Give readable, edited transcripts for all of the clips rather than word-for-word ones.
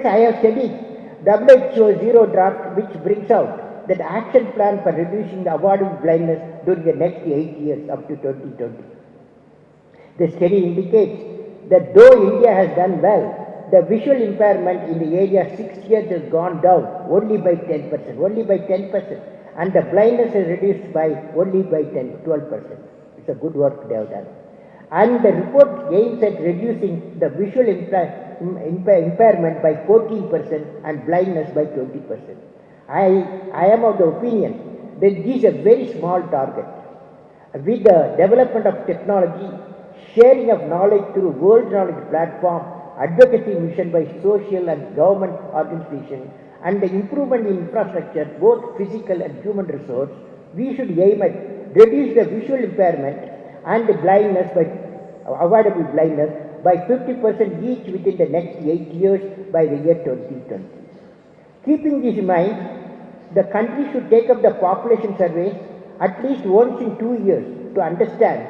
Friends, I have studied WHO Zero Draft, which brings out that action plan for reducing the avoidable blindness during the next 8 years up to 2020. The study indicates that though India has done well, the visual impairment in the area 6 years has gone down only by 10%, and the blindness is reduced by only by 12%. It's a good work they have done. And the report aims at reducing the visual impairment by 14% and blindness by 20%. I am of the opinion that this is a very small target. With the development of technology, sharing of knowledge through World Knowledge Platform, advocacy mission by social and government organizations, and the improvement in infrastructure, both physical and human resource, we should aim at reduce the visual impairment and the blindness by avoidable blindness by 50% each within the next 8 years by the year 2020. Keeping this in mind, the country should take up the population surveys at least once in 2 years to understand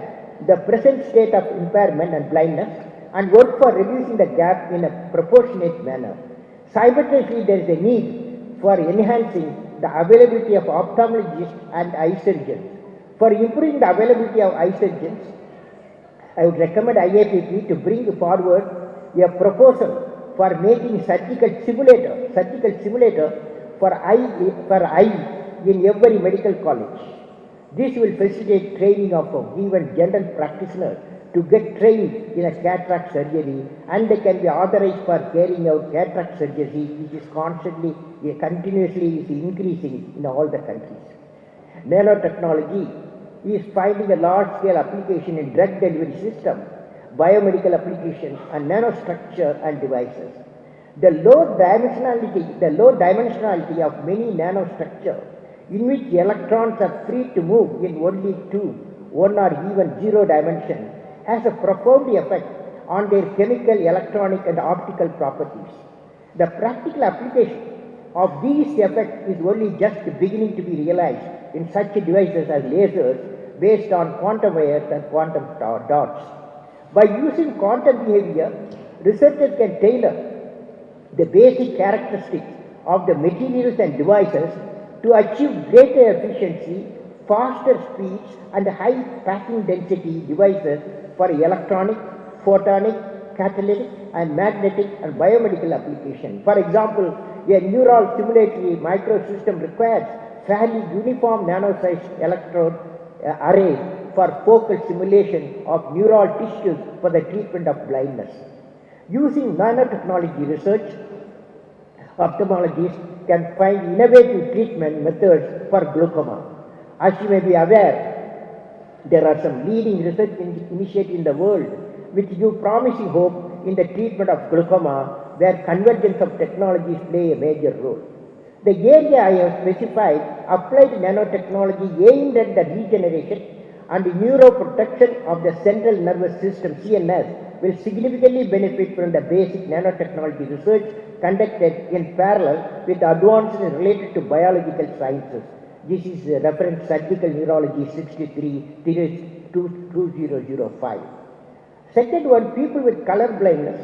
the present state of impairment and blindness and work for reducing the gap in a proportionate manner. Simultaneously, there is a need for enhancing the availability of ophthalmologists and eye surgeons. For improving the availability of eye surgeons, I would recommend IAPP to bring forward a proposal for making surgical simulator for eye in every medical college. This will facilitate training of even general practitioners to get trained in a cataract surgery, and they can be authorized for carrying out cataract surgery, which is continuously increasing in all the countries. Nanotechnology is finding a large-scale application in drug delivery system, biomedical applications, and nanostructure and devices. The low dimensionality of many nanostructures, in which electrons are free to move in only 2, 1 or even 0 dimension, has a profound effect on their chemical, electronic and optical properties. The practical application of these effects is only just beginning to be realized in such devices as lasers based on quantum wires and quantum dots. By using quantum behavior, researchers can tailor the basic characteristics of the materials and devices to achieve greater efficiency, faster speeds, and high packing density devices for electronic, photonic, catalytic, and magnetic and biomedical application. For example, a neural stimulatory microsystem requires fairly uniform nano-sized electrode arrays for focal simulation of neural tissues for the treatment of blindness. Using nanotechnology research, ophthalmologists can find innovative treatment methods for glaucoma. As you may be aware, there are some leading research initiatives in the world which give promising hope in the treatment of glaucoma, where convergence of technologies play a major role. The area I have specified, applied nanotechnology aimed at the regeneration and neuroprotection of the central nervous system (CNS), will significantly benefit from the basic nanotechnology research conducted in parallel with advances related to biological sciences. This is reference Surgical Neurology 63-2005. Second one, people with color blindness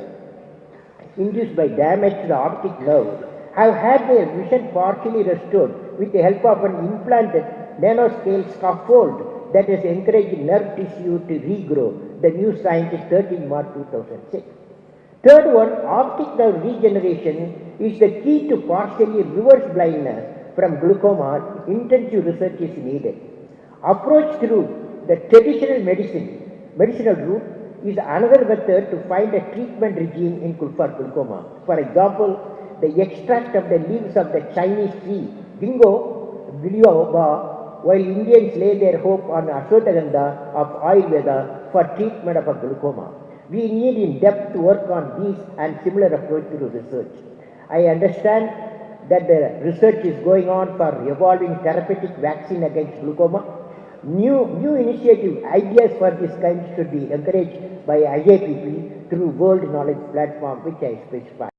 induced by damage to the optic nerve have had their vision partially restored with the help of an implanted nanoscale scaffold that has encouraged nerve tissue to regrow. The New Scientist, 13 March 2006. Third one, optic nerve regeneration is the key to partially reverse blindness from glaucoma. Intensive research is needed. Approach through the traditional medicinal route is another method to find a treatment regime for glaucoma. For example, the extract of the leaves of the Chinese tree, Ginkgo biloba, while Indians lay their hope on Ashwagandha of Ayurveda for treatment of glaucoma. We need in depth to work on these and similar approach to research. I understand that the research is going on for evolving therapeutic vaccine against glaucoma. New initiative ideas for this kind should be encouraged by IAPP through World Knowledge Platform, which I specify.